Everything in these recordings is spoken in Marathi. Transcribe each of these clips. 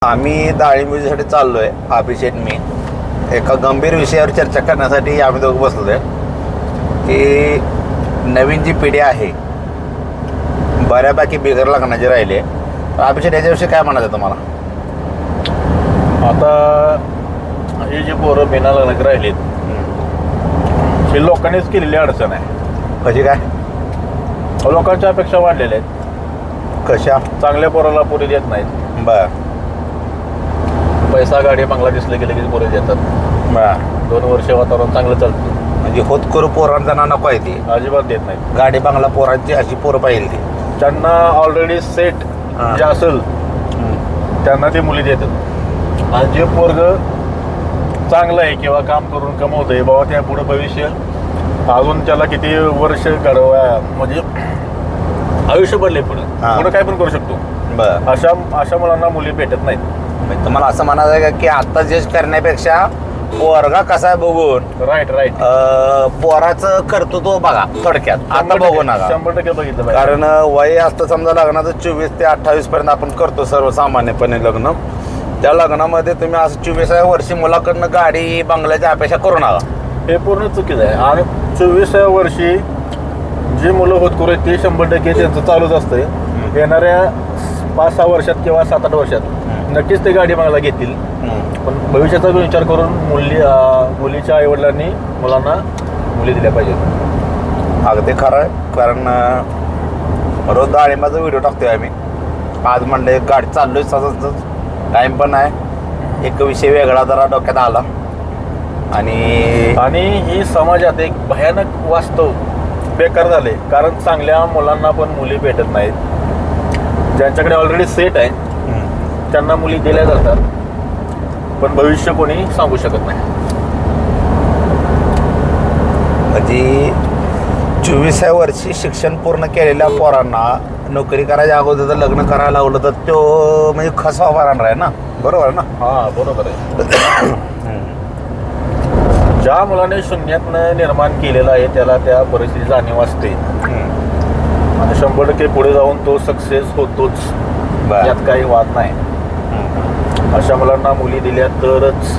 आम्ही डाळिंबीसाठी चाललोय. अभिषेक मी एका गंभीर विषयावर चर्चा करण्यासाठी आम्ही दोघं बसलोय की नवीन जी पिढी आहे बऱ्यापैकी बिगर लग्नाची राहिली आहे. तर अभिषेक याच्याविषयी काय म्हणायचं तुम्हाला? आता हे जे पोरं बिना लग्नाची राहिलीत हे लोकांनीच केलेली अडचण आहे. कशी काय? लोकांच्या अपेक्षा वाढलेल्या आहेत. कशा? चांगल्या पोराला पोरी देत नाहीत. बर पैसा गाडी बंगला दिसले की लगेच पोरी देतात. बर 2 वर्ष वातावरण चांगलं चालतं, म्हणजे होत करू पोरांना नको आहे ती अजिबात देत नाहीत. गाडी बंगला पोरांची अशी पोरं पाहिजे ती. त्यांना ऑलरेडी सेट जे असेल त्यांना ते मुली देतात. आणि जे पोरग चांगलं आहे किंवा काम करून कमवत आहे बाबा त्या पुढं भविष्य अजून त्याला किती वर्ष घडवा म्हणजे आयुष्य बनले पुढे काय पण करू शकतो. बर अशा मुलांना मुली भेटत नाहीत. तुम्हाला असं म्हणायचं आहे का की आता जज करण्यापेक्षा पोरगा कसा आहे बघून राईट पोराचं कर्तृत्व बघा थोडक्यात आता बघू नका. 100% बघितलं पाहिजे. कारण वय असतं समजा लग्नाचं 24 ते 28 पर्यंत आपण करतो सर्वसामान्यपणे लग्न. त्या लग्नामध्ये तुम्ही असं 24व्या वर्षी मुलाकडनं गाडी बंगल्याची अपेक्षा करू नका. हे पूर्ण चुकीचं आहे. आणि 24व्या वर्षी जी मुलं होतकरू आहेत ते 100% त्यांचं चालूच असतं. येणाऱ्या 5-6 वर्षात किंवा 7-8 वर्षात नक्कीच ते गाडी बंगला घेतील. पण भविष्याचा विचार करून मुलीच्या आईवडिलांनी मुलांना मुली दिल्या पाहिजेत. अगदी खरं आहे. कारण रोज डाळिंबाचा व्हिडिओ टाकतोय आम्ही. आज म्हणले गाडी चाललोय तसंच टाईम पण आहे. एक विषय वेगळा जरा डोक्यात आला आणि ही समाजात एक भयानक वास्तव बेकार झाले. कारण चांगल्या मुलांना पण मुली भेटत नाहीत. ज्यांच्याकडे ऑलरेडी सेट आहे त्यांना मुली दिल्या जातात. पण भविष्य कोणी सांगू शकत नाही. म्हणजे 24व्या वर्षी शिक्षण पूर्ण केलेल्या पोरांना नोकरी करायच्या अगोदर जर लग्न करायला लावलं तर तो म्हणजे खसवा राहणार आहे ना. बरोबर ना? हा बरोबर आहे. ज्या मुलाने शून्यातनं निर्माण केलेलं आहे त्याला त्या परिस्थिती जाणीव असते आणि 100% पुढे जाऊन तो सक्सेस होतोच. यात काही वाद नाही. अशा मुलांना मुली दिल्या तरच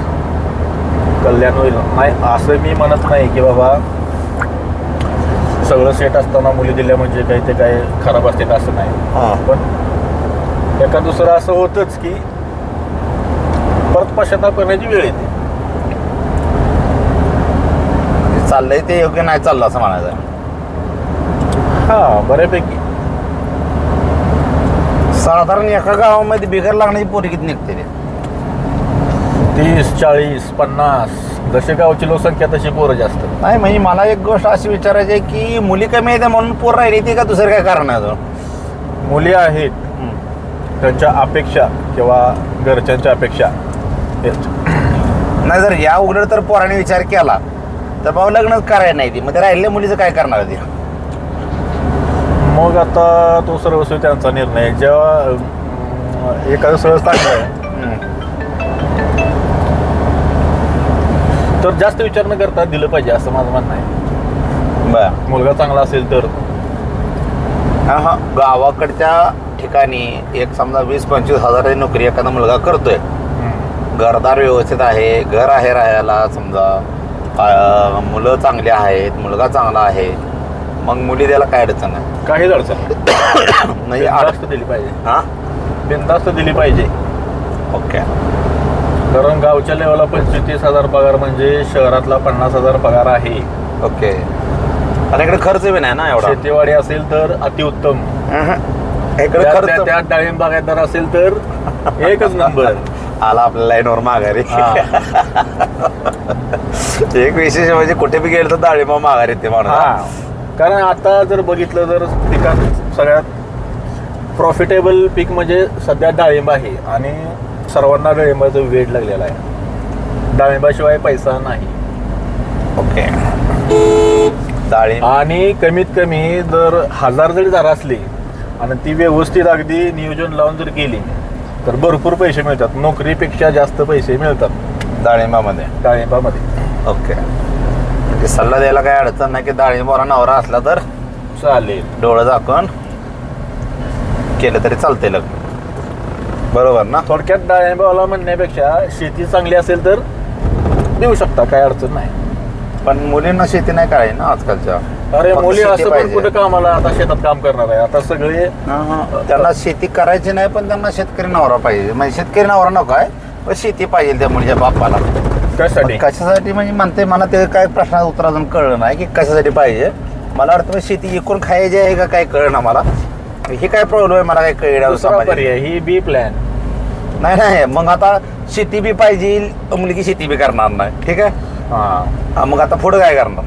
कल्याण होईल. नाही असं मी म्हणत नाही की बाबा सगळं सेट असताना मुली दिल्या म्हणजे काही ते काय खराब असते असं नाही. पण एका दुसरं असं होतंच की परत पश्चाताप करण्याची वेळ येते. चाललंय ते योग्य नाही चाललं असं म्हणायचं. हा बऱ्यापैकी साधारण एका गावामध्ये बिगर लागण्याची पोरी किती निघते रे? 30, 40, 50 जसे गावची लोकसंख्या तशी पोरं जास्त. नाही म्हणजे मला एक गोष्ट अशी विचारायची आहे की मुली कमी येते म्हणून पोर राहिली ती का दुसरं काय कारण आहे? मुली आहेत त्यांच्या अपेक्षा किंवा घरच्यांच्या अपेक्षा नाही जर या उघड तर पोराने विचार केला तर बाबा लग्नच करायला नाही ती मग राहिलेल्या मुलीचं काय करणार ती? मग आता तो सर्वस्वी त्यांचा निर्णय. जेव्हा एखादं स्थळ चांगलं आहे तर जास्त विचार न करता दिलं पाहिजे असं माझं म्हणणं आहे. बर मुलगा चांगला असेल तर हा गावाकडच्या ठिकाणी एक समजा 20-25 हजाराची नोकरी एखादा मुलगा करतोय. घरदार व्यवस्थित आहे, घर आहे राहायला समजा, मुलं चांगली आहेत, मुलगा चांगला आहे, मग मुली द्यायला काय अडचण आहे? काहीच अडचण नाही. बिनधास्त दिली पाहिजे. हां बिनधास्त दिली पाहिजे. ओके. कारण गावच्या लेवलला 25-30 हजार पगार म्हणजे शहरातला 50 हजार पगार आहे. ओके. आणि इकडे खर्च बी नाही ना एवढा. शेतीवाडी असेल तर अतिउत्तम. इकडे खर्च त्यात डाळिंब बागायतदार असेल तर एकच नंबर. आला आपल्या लाईनवर माघारी. एक विशेष म्हणजे कुठे बी गेलं तर डाळिंबा माघारी येते माणूस. कारण आता जर बघितलं तर पिकात सगळ्यात प्रॉफिटेबल पीक म्हणजे सध्या डाळिंब आहे आणि सर्वांना डाळिंबाचं वेड लागलेला आहे. डाळिंबाशिवाय पैसा नाही. ओके. डाळिंब आणि कमीत कमी जर 1000 जरी झाडं असली आणि ती व्यवस्थित अगदी नियोजन लावून जर केली तर भरपूर पैसे मिळतात. नोकरीपेक्षा जास्त पैसे मिळतात डाळिंबामध्ये. ओके. म्हणजे सल्ला द्यायला काय अडचण नाही की डाळिंबावर नवरा असला तर चालेल, डोळं झाकून केलं तरी चालतंय लग्न. बरोबर ना. थोडक्यात डाळिंबाला म्हणण्यापेक्षा शेती चांगली असेल तर देऊ शकता, काय अडचण नाही. पण मुलींना शेती नाही करायची ना आजकालच्या. अरे फक्त मुली शेती असं पण पाहिजे. कुठं कामाला आता शेतात काम करणार आहे, आता सगळे त्यांना शेती करायची नाही, पण त्यांना शेतकरी नवरा पाहिजे. म्हणजे शेतकरी नवरा नको आहे, पण शेती पाहिजे त्या मुलीच्या बापाला. कशासाठी? कशासाठी म्हणजे म्हणते, मला ते काय प्रश्नाचं उत्तर अजून कळलं नाही की कशासाठी पाहिजे. मला वाटतं शेती इकून खायची आहे का काय कळलं ना मला. हे काय प्रॉब्लेम आहे मला काय दुसरा कळलं. पर्याय ही बी प्लॅन. नाही मग आता शेती बी पाहिजे, मुलगी शेती बी करणार नाही. ठीक आहे. हा मग आता पुढं काय करणार.